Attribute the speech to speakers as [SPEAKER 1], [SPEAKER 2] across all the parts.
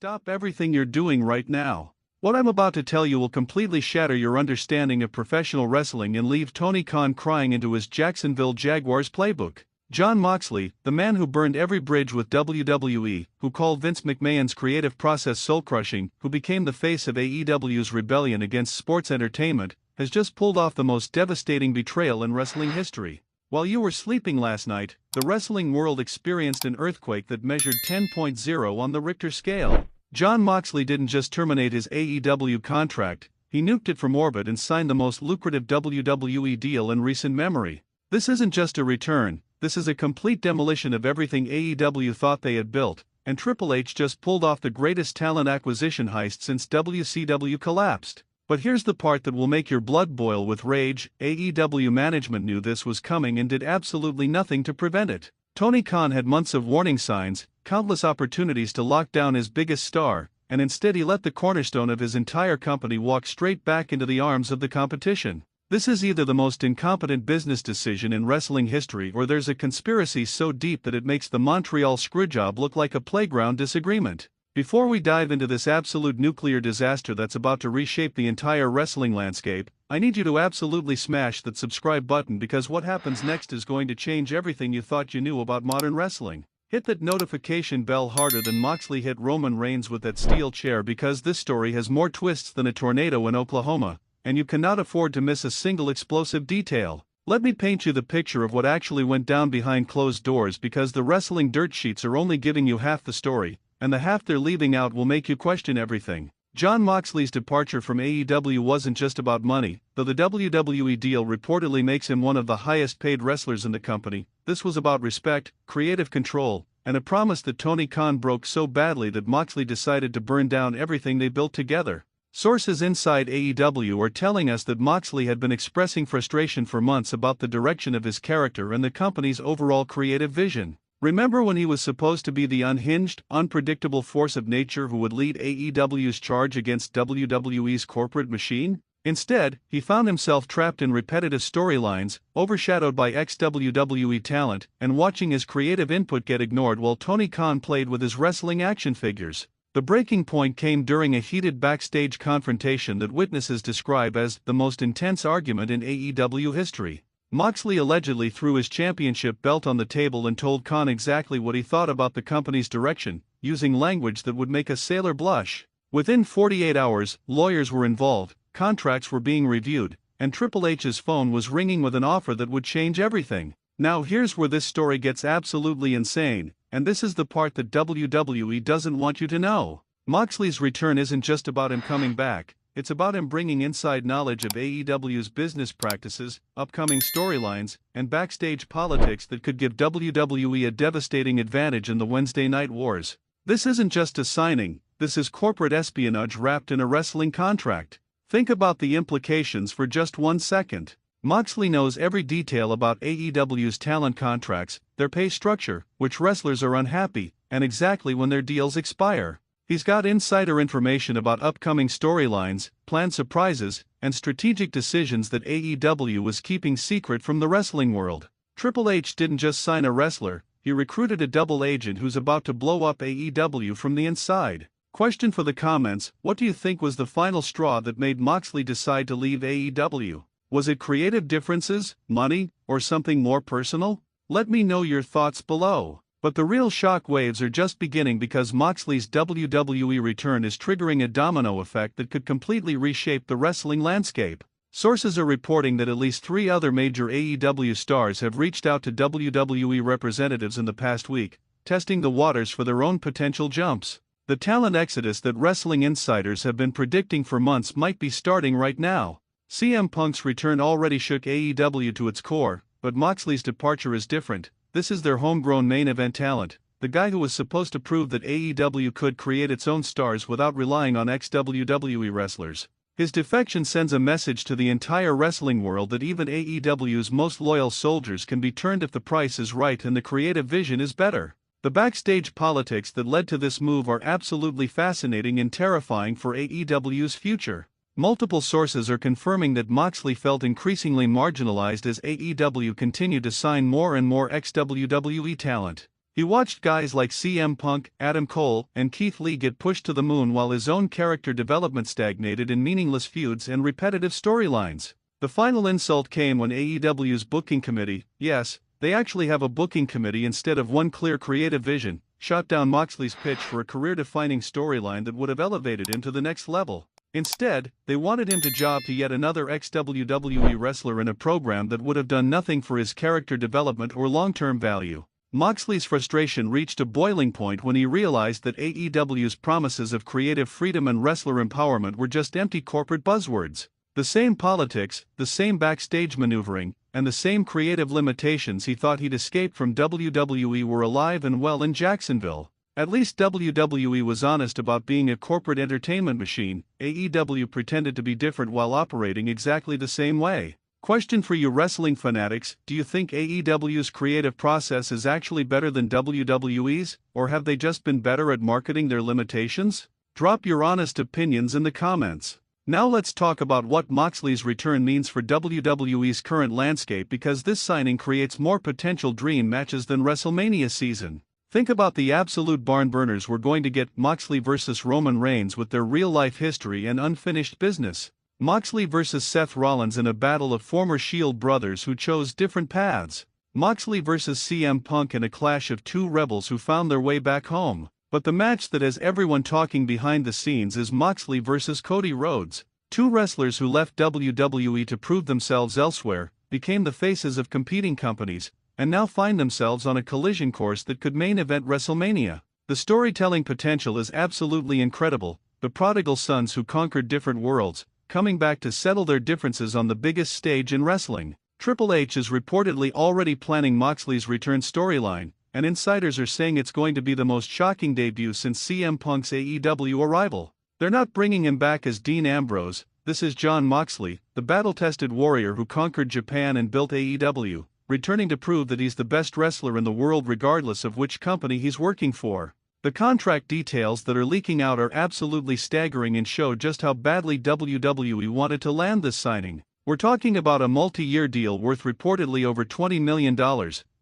[SPEAKER 1] Stop everything you're doing right now. What I'm about to tell you will completely shatter your understanding of professional wrestling and leave Tony Khan crying into his Jacksonville Jaguars playbook. Jon MOXLEY, the man who burned every bridge with WWE, who called Vince McMahon's creative process soul-crushing, who became the face of AEW's rebellion against sports entertainment, has just pulled off the most devastating betrayal in wrestling history. While you were sleeping last night, the wrestling world experienced an earthquake that measured 10.0 on the Richter scale. Jon MOXLEY didn't just terminate his AEW contract, he nuked it from orbit and signed the most lucrative WWE deal in recent memory. This isn't just a return, this is a complete demolition of everything AEW thought they had built, and Triple H just pulled off the greatest talent acquisition heist since WCW collapsed. But here's the part that will make your blood boil with rage: AEW management knew this was coming and did absolutely nothing to prevent it. Tony Khan had months of warning signs, countless opportunities to lock down his biggest star, and instead he let the cornerstone of his entire company walk straight back into the arms of the competition. This is either the most incompetent business decision in wrestling history, or there's a conspiracy so deep that it makes the Montreal screwjob look like a playground disagreement. Before we dive into this absolute nuclear disaster that's about to reshape the entire wrestling landscape, I need you to absolutely smash that subscribe button, because what happens next is going to change everything you thought you knew about modern wrestling. Hit that notification bell harder than Moxley hit Roman Reigns with that steel chair, because this story has more twists than a tornado in Oklahoma, and you cannot afford to miss a single explosive detail. Let me paint you the picture of what actually went down behind closed doors, because the wrestling dirt sheets are only giving you half the story, and the half they're leaving out will make you question everything. Jon Moxley's departure from AEW wasn't just about money, though the WWE deal reportedly makes him one of the highest paid wrestlers in the company. This was about respect, creative control, and a promise that Tony Khan broke so badly that Moxley decided to burn down everything they built together. Sources inside AEW are telling us that Moxley had been expressing frustration for months about the direction of his character and the company's overall creative vision. Remember when he was supposed to be the unhinged, unpredictable force of nature who would lead AEW's charge against WWE's corporate machine? Instead, he found himself trapped in repetitive storylines, overshadowed by ex-WWE talent, and watching his creative input get ignored while Tony Khan played with his wrestling action figures. The breaking point came during a heated backstage confrontation that witnesses describe as the most intense argument in AEW history. Moxley allegedly threw his championship belt on the table and told Khan exactly what he thought about the company's direction, using language that would make a sailor blush. Within 48 hours, lawyers were involved, contracts were being reviewed, and Triple H's phone was ringing with an offer that would change everything. Now here's where this story gets absolutely insane, and this is the part that WWE doesn't want you to know. Moxley's return isn't just about him coming back. It's about him bringing inside knowledge of AEW's business practices, upcoming storylines, and backstage politics that could give WWE a devastating advantage in the Wednesday Night Wars. This isn't just a signing, this is corporate espionage wrapped in a wrestling contract. Think about the implications for just 1 second. Moxley knows every detail about AEW's talent contracts, their pay structure, which wrestlers are unhappy, and exactly when their deals expire. He's got insider information about upcoming storylines, planned surprises, and strategic decisions that AEW was keeping secret from the wrestling world. Triple H didn't just sign a wrestler, he recruited a double agent who's about to blow up AEW from the inside. Question for the comments: what do you think was the final straw that made Moxley decide to leave AEW? Was it creative differences, money, or something more personal? Let me know your thoughts below. But the real shock waves are just beginning, because Moxley's WWE return is triggering a domino effect that could completely reshape the wrestling landscape. Sources are reporting that at least 3 other major AEW stars have reached out to WWE representatives in the past week, testing the waters for their own potential jumps. The talent exodus that wrestling insiders have been predicting for months might be starting right now. CM Punk's return already shook AEW to its core, but Moxley's departure is different. This is their homegrown main event talent, the guy who was supposed to prove that AEW could create its own stars without relying on ex-WWE wrestlers. His defection sends a message to the entire wrestling world that even AEW's most loyal soldiers can be turned if the price is right and the creative vision is better. The backstage politics that led to this move are absolutely fascinating and terrifying for AEW's future. Multiple sources are confirming that Moxley felt increasingly marginalized as AEW continued to sign more and more ex-WWE talent. He watched guys like CM Punk, Adam Cole, and Keith Lee get pushed to the moon while his own character development stagnated in meaningless feuds and repetitive storylines. The final insult came when AEW's booking committee, yes, they actually have a booking committee instead of one clear creative vision, shot down Moxley's pitch for a career-defining storyline that would have elevated him to the next level. Instead, they wanted him to job to yet another ex-WWE wrestler in a program that would have done nothing for his character development or long-term value. Moxley's frustration reached a boiling point when he realized that AEW's promises of creative freedom and wrestler empowerment were just empty corporate buzzwords. The same politics, the same backstage maneuvering, and the same creative limitations he thought he'd escaped from WWE were alive and well in Jacksonville. At least WWE was honest about being a corporate entertainment machine. AEW pretended to be different while operating exactly the same way. Question for you wrestling fanatics, do you think AEW's creative process is actually better than WWE's, or have they just been better at marketing their limitations? Drop your honest opinions in the comments. Now let's talk about what Moxley's return means for WWE's current landscape, because this signing creates more potential dream matches than WrestleMania season. Think about the absolute barn burners we're going to get: Moxley vs. Roman Reigns with their real-life history and unfinished business. Moxley vs. Seth Rollins in a battle of former Shield brothers who chose different paths. Moxley vs. CM Punk in a clash of two rebels who found their way back home. But the match that has everyone talking behind the scenes is Moxley vs. Cody Rhodes. Two wrestlers who left WWE to prove themselves elsewhere, became the faces of competing companies, and now find themselves on a collision course that could main event WrestleMania. The storytelling potential is absolutely incredible. The prodigal sons who conquered different worlds, coming back to settle their differences on the biggest stage in wrestling. Triple H is reportedly already planning Moxley's return storyline, and insiders are saying it's going to be the most shocking debut since CM Punk's AEW arrival. They're not bringing him back as Dean Ambrose. This is Jon Moxley, the battle-tested warrior who conquered Japan and built AEW, returning to prove that he's the best wrestler in the world regardless of which company he's working for. The contract details that are leaking out are absolutely staggering and show just how badly WWE wanted to land this signing. We're talking about a multi-year deal worth reportedly over $20 million,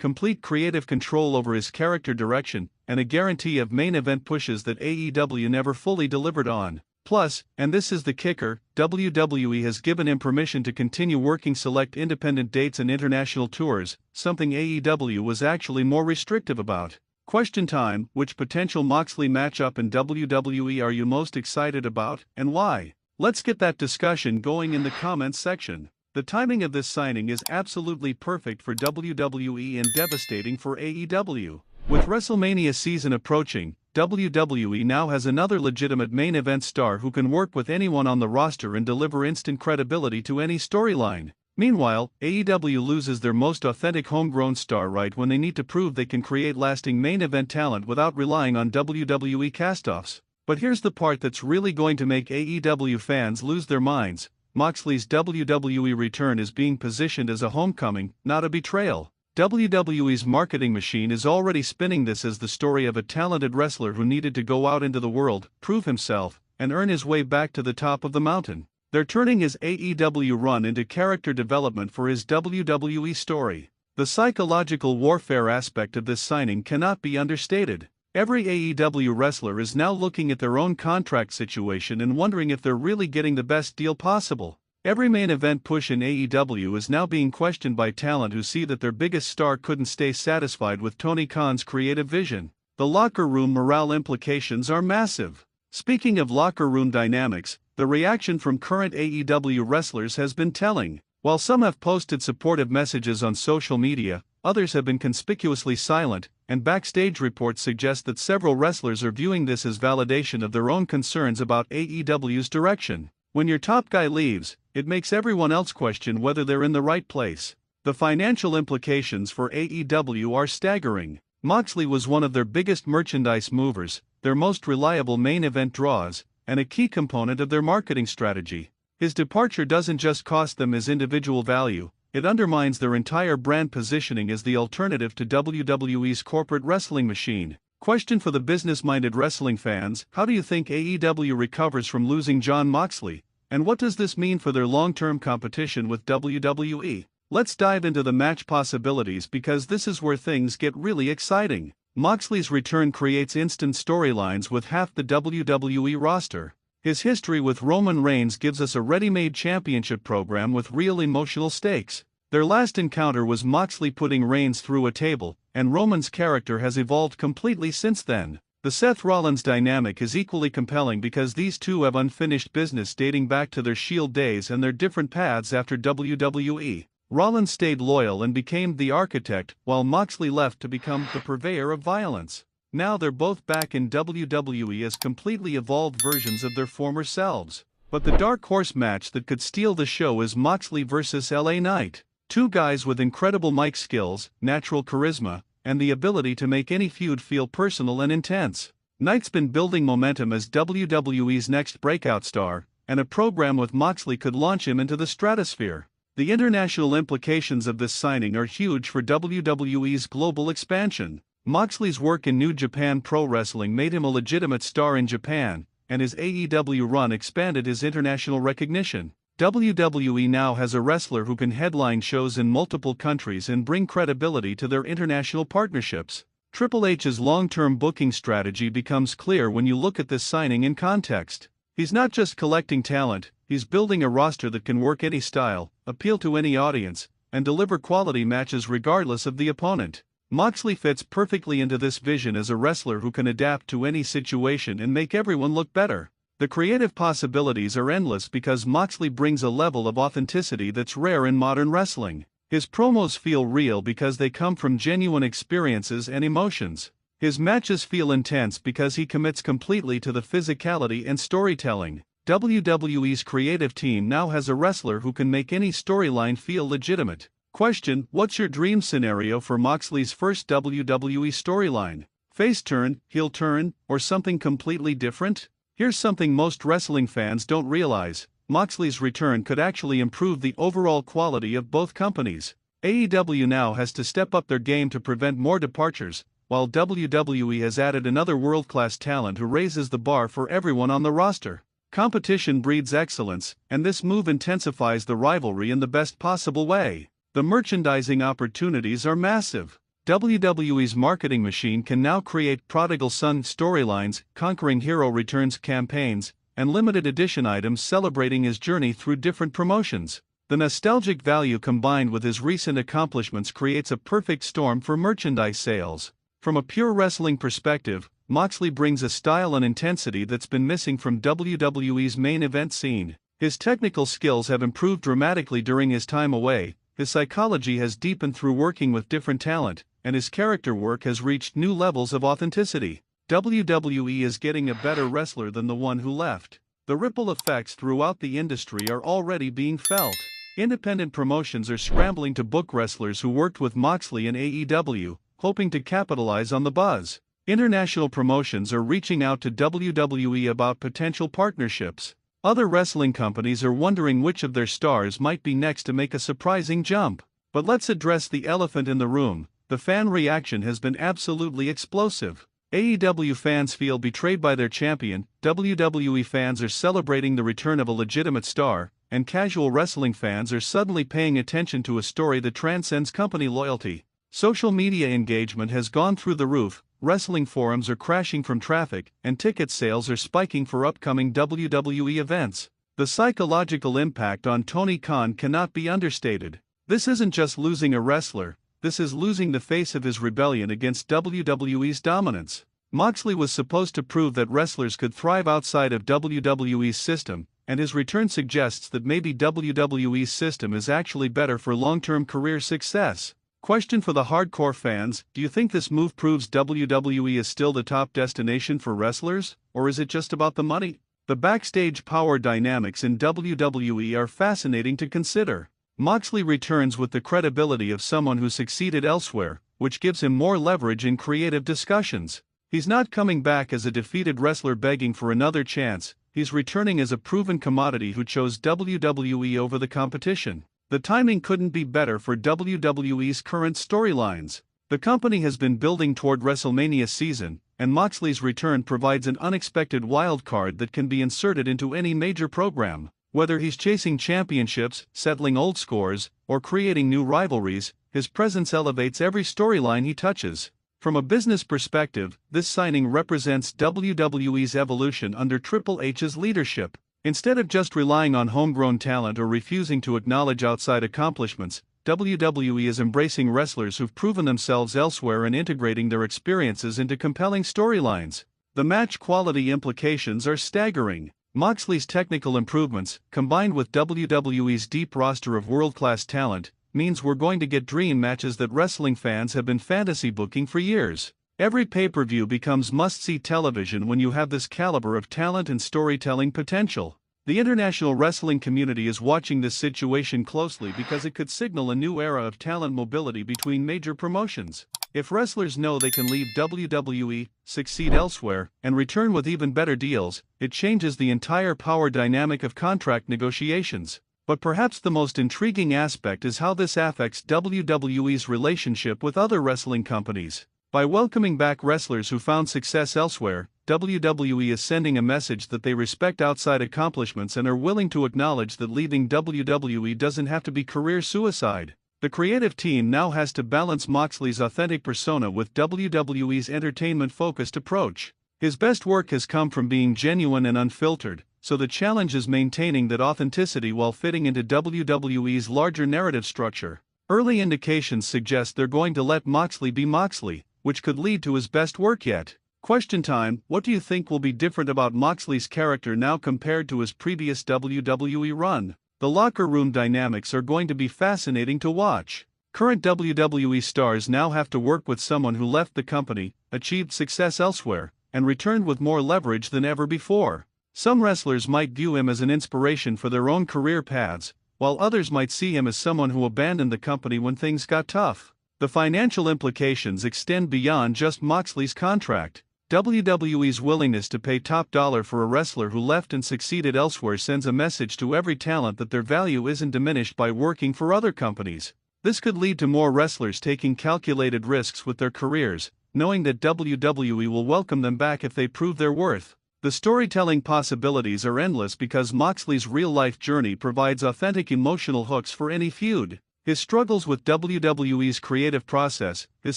[SPEAKER 1] complete creative control over his character direction, and a guarantee of main event pushes that AEW never fully delivered on. Plus, and this is the kicker, WWE has given him permission to continue working select independent dates and international tours, something AEW was actually more restrictive about. Question time: which potential Moxley matchup in WWE are you most excited about, and why? Let's get that discussion going in the comments section. The timing of this signing is absolutely perfect for WWE and devastating for AEW. With WrestleMania season approaching, WWE now has another legitimate main event star who can work with anyone on the roster and deliver instant credibility to any storyline. Meanwhile, AEW loses their most authentic homegrown star right when they need to prove they can create lasting main event talent without relying on WWE castoffs. But here's the part that's really going to make AEW fans lose their minds: Moxley's WWE return is being positioned as a homecoming, not a betrayal. WWE's marketing machine is already spinning this as the story of a talented wrestler who needed to go out into the world, prove himself, and earn his way back to the top of the mountain. They're turning his AEW run into character development for his WWE story. The psychological warfare aspect of this signing cannot be understated. Every AEW wrestler is now looking at their own contract situation and wondering if they're really getting the best deal possible. Every main event push in AEW is now being questioned by talent who see that their biggest star couldn't stay satisfied with Tony Khan's creative vision. The locker room morale implications are massive. Speaking of locker room dynamics, the reaction from current AEW wrestlers has been telling. While some have posted supportive messages on social media, others have been conspicuously silent, and backstage reports suggest that several wrestlers are viewing this as validation of their own concerns about AEW's direction. When your top guy leaves, it makes everyone else question whether they're in the right place. The financial implications for AEW are staggering. Moxley was one of their biggest merchandise movers, their most reliable main event draws, and a key component of their marketing strategy. His departure doesn't just cost them his individual value, it undermines their entire brand positioning as the alternative to WWE's corporate wrestling machine. Question for the business-minded wrestling fans: how do you think AEW recovers from losing Jon Moxley, and what does this mean for their long-term competition with WWE? Let's dive into the match possibilities, because this is where things get really exciting. Moxley's return creates instant storylines with half the WWE roster. His history with Roman Reigns gives us a ready-made championship program with real emotional stakes. Their last encounter was Moxley putting Reigns through a table, and Roman's character has evolved completely since then. The Seth Rollins dynamic is equally compelling because these two have unfinished business dating back to their Shield days and their different paths after WWE. Rollins stayed loyal and became the architect, while Moxley left to become the purveyor of violence. Now they're both back in WWE as completely evolved versions of their former selves. But the dark horse match that could steal the show is Moxley vs. LA Knight. Two guys with incredible mic skills, natural charisma, and the ability to make any feud feel personal and intense. Knight's been building momentum as WWE's next breakout star, and a program with Moxley could launch him into the stratosphere. The international implications of this signing are huge for WWE's global expansion. Moxley's work in New Japan Pro Wrestling made him a legitimate star in Japan, and his AEW run expanded his international recognition. WWE now has a wrestler who can headline shows in multiple countries and bring credibility to their international partnerships. Triple H's long-term booking strategy becomes clear when you look at this signing in context. He's not just collecting talent, he's building a roster that can work any style, appeal to any audience, and deliver quality matches regardless of the opponent. Moxley fits perfectly into this vision as a wrestler who can adapt to any situation and make everyone look better. The creative possibilities are endless because Moxley brings a level of authenticity that's rare in modern wrestling. His promos feel real because they come from genuine experiences and emotions. His matches feel intense because he commits completely to the physicality and storytelling. WWE's creative team now has a wrestler who can make any storyline feel legitimate. Question: what's your dream scenario for Moxley's first WWE storyline? Face turn, heel turn, or something completely different? Here's something most wrestling fans don't realize: Moxley's return could actually improve the overall quality of both companies. AEW now has to step up their game to prevent more departures, while WWE has added another world-class talent who raises the bar for everyone on the roster. Competition breeds excellence, and this move intensifies the rivalry in the best possible way. The merchandising opportunities are massive. WWE's marketing machine can now create prodigal son storylines, conquering hero returns campaigns, and limited edition items celebrating his journey through different promotions. The nostalgic value combined with his recent accomplishments creates a perfect storm for merchandise sales. From a pure wrestling perspective, Moxley brings a style and intensity that's been missing from WWE's main event scene. His technical skills have improved dramatically during his time away, his psychology has deepened through working with different talent, and his character work has reached new levels of authenticity. WWE is getting a better wrestler than the one who left. The ripple effects throughout the industry are already being felt. Independent promotions are scrambling to book wrestlers who worked with Moxley in AEW, hoping to capitalize on the buzz. International promotions are reaching out to WWE about potential partnerships. Other wrestling companies are wondering which of their stars might be next to make a surprising jump. But let's address the elephant in the room. The fan reaction has been absolutely explosive. AEW fans feel betrayed by their champion, WWE fans are celebrating the return of a legitimate star, and casual wrestling fans are suddenly paying attention to a story that transcends company loyalty. Social media engagement has gone through the roof, wrestling forums are crashing from traffic, and ticket sales are spiking for upcoming WWE events. The psychological impact on Tony Khan cannot be understated. This isn't just losing a wrestler, this is losing the face of his rebellion against WWE's dominance. Moxley was supposed to prove that wrestlers could thrive outside of WWE's system, and his return suggests that maybe WWE's system is actually better for long-term career success. Question for the hardcore fans: do you think this move proves WWE is still the top destination for wrestlers, or is it just about the money? The backstage power dynamics in WWE are fascinating to consider. Moxley returns with the credibility of someone who succeeded elsewhere, which gives him more leverage in creative discussions. He's not coming back as a defeated wrestler begging for another chance, he's returning as a proven commodity who chose WWE over the competition. The timing couldn't be better for WWE's current storylines. The company has been building toward WrestleMania season, and Moxley's return provides an unexpected wild card that can be inserted into any major program. Whether he's chasing championships, settling old scores, or creating new rivalries, his presence elevates every storyline he touches. From a business perspective, this signing represents WWE's evolution under Triple H's leadership. Instead of just relying on homegrown talent or refusing to acknowledge outside accomplishments, WWE is embracing wrestlers who've proven themselves elsewhere and integrating their experiences into compelling storylines. The match quality implications are staggering. Moxley's technical improvements, combined with WWE's deep roster of world-class talent, means we're going to get dream matches that wrestling fans have been fantasy booking for years. Every pay-per-view becomes must-see television when you have this caliber of talent and storytelling potential. The international wrestling community is watching this situation closely because it could signal a new era of talent mobility between major promotions. If wrestlers know they can leave WWE, succeed elsewhere, and return with even better deals, it changes the entire power dynamic of contract negotiations. But perhaps the most intriguing aspect is how this affects WWE's relationship with other wrestling companies. By welcoming back wrestlers who found success elsewhere, WWE is sending a message that they respect outside accomplishments and are willing to acknowledge that leaving WWE doesn't have to be career suicide. The creative team now has to balance Moxley's authentic persona with WWE's entertainment-focused approach. His best work has come from being genuine and unfiltered, so the challenge is maintaining that authenticity while fitting into WWE's larger narrative structure. Early indications suggest they're going to let Moxley be Moxley, which could lead to his best work yet. Question time: what do you think will be different about Moxley's character now compared to his previous WWE run? The locker room dynamics are going to be fascinating to watch. Current WWE stars now have to work with someone who left the company, achieved success elsewhere, and returned with more leverage than ever before. Some wrestlers might view him as an inspiration for their own career paths, while others might see him as someone who abandoned the company when things got tough. The financial implications extend beyond just Moxley's contract. WWE's willingness to pay top dollar for a wrestler who left and succeeded elsewhere sends a message to every talent that their value isn't diminished by working for other companies. This could lead to more wrestlers taking calculated risks with their careers, knowing that WWE will welcome them back if they prove their worth. The storytelling possibilities are endless because Moxley's real-life journey provides authentic emotional hooks for any feud. His struggles with WWE's creative process, his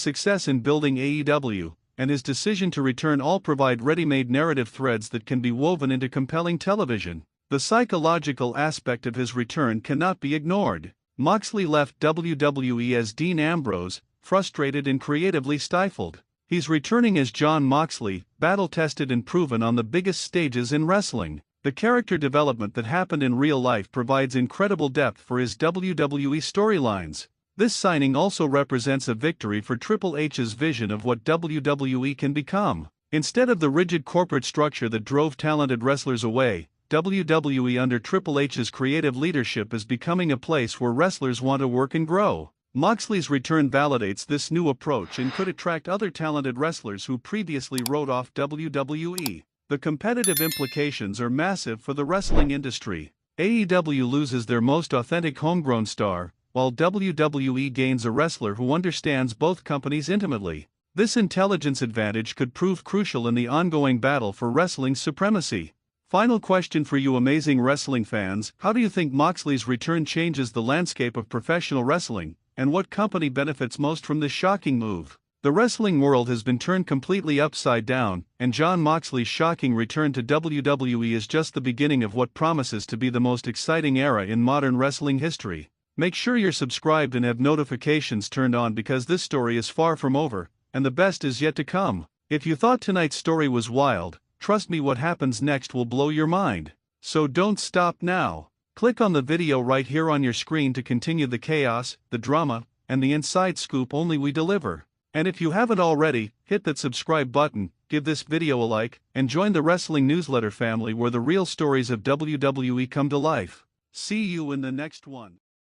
[SPEAKER 1] success in building AEW, and his decision to return all provide ready-made narrative threads that can be woven into compelling television. The psychological aspect of his return cannot be ignored. Moxley left WWE as Dean Ambrose, frustrated and creatively stifled. He's returning as Jon Moxley, battle-tested and proven on the biggest stages in wrestling. The character development that happened in real life provides incredible depth for his WWE storylines. This signing also represents a victory for Triple H's vision of what WWE can become. Instead of the rigid corporate structure that drove talented wrestlers away, WWE under Triple H's creative leadership is becoming a place where wrestlers want to work and grow. Moxley's return validates this new approach and could attract other talented wrestlers who previously wrote off WWE. The competitive implications are massive for the wrestling industry. AEW loses their most authentic homegrown star, while WWE gains a wrestler who understands both companies intimately. This intelligence advantage could prove crucial in the ongoing battle for wrestling's supremacy. Final question for you amazing wrestling fans: how do you think Moxley's return changes the landscape of professional wrestling, and what company benefits most from this shocking move? The wrestling world has been turned completely upside down, and Jon Moxley's shocking return to WWE is just the beginning of what promises to be the most exciting era in modern wrestling history. Make sure you're subscribed and have notifications turned on because this story is far from over, and the best is yet to come. If you thought tonight's story was wild, trust me, what happens next will blow your mind. So don't stop now. Click on the video right here on your screen to continue the chaos, the drama, and the inside scoop only we deliver. And if you haven't already, hit that subscribe button, give this video a like, and join the wrestling newsletter family where the real stories of WWE come to life. See you in the next one.